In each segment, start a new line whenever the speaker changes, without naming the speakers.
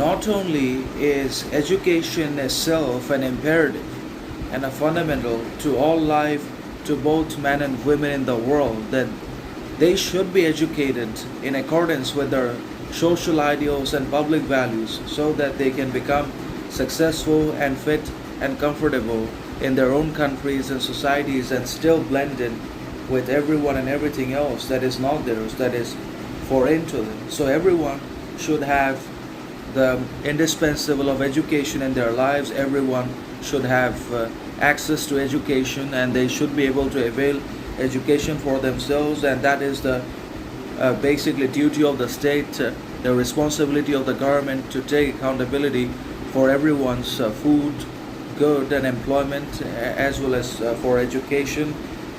not only is education itself an imperative and a fundamental to all life, to both men and women in the world, that they should be educated in accordance with their social ideals and public values so that they can become successful and fit and comfortable in their own countries and societies and still blend in with everyone and everything else that is not theirs, that is foreign to them. So everyone should have the indispensable of education in their lives. Everyone should have access to education, and they should be able to avail education for themselves, and that is the basically duty of the state, the responsibility of the government to take accountability for everyone's food, good and employment, as well as for education.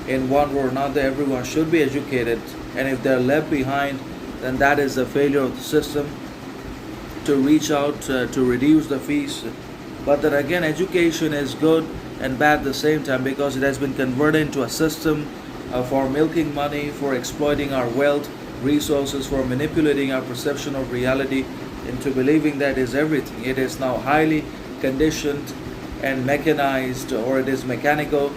In one way or another, everyone should be educated, and if they're left behind, then that is the failure of the system to reach out to reduce the fees. But then again, education is good and bad at the same time, because it has been converted into a system for milking money, for exploiting our wealth, resources, for manipulating our perception of reality into believing that is everything. It is now highly conditioned and mechanized, or it is mechanical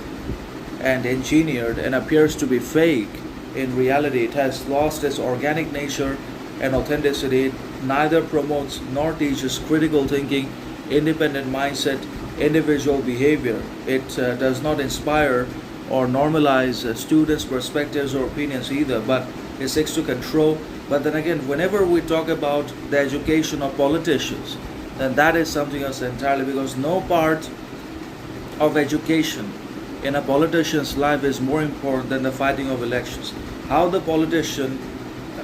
and engineered and appears to be fake. In reality, it has lost its organic nature and authenticity. It neither promotes nor teaches critical thinking, independent mindset, individual behavior. It does not inspire or normalize students' perspectives or opinions either, but it seeks to control. But then again, whenever we talk about the education of politicians, then that is something else entirely, because no part of education in a politician's life is more important than the fighting of elections. How the politician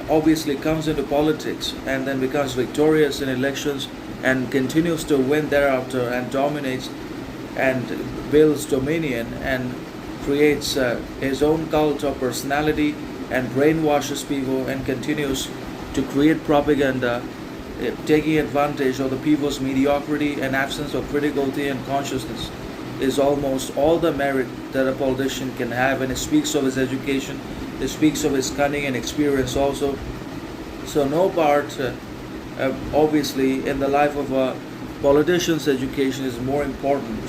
obviously comes into politics and then becomes victorious in elections and continues to win thereafter and dominates and builds dominion and creates his own cult of personality and brainwashes people and continues to create propaganda, taking advantage of the people's mediocrity and absence of critical thinking and consciousness, is almost all the merit that a politician can have. And it speaks of his education, it speaks of his cunning and experience also. So no part obviously in the life of a politician's education is more important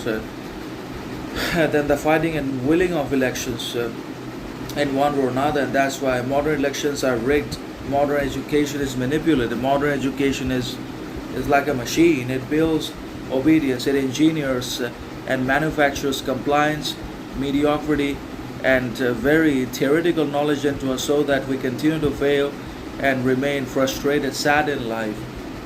than the fighting and winning of elections in one or another. And that's why modern elections are rigged, modern education is manipulated, modern education is like a machine. It builds obedience, it engineers and manufactures compliance, mediocrity, and very theoretical knowledge into us so that we continue to fail and remain frustrated, sad in life.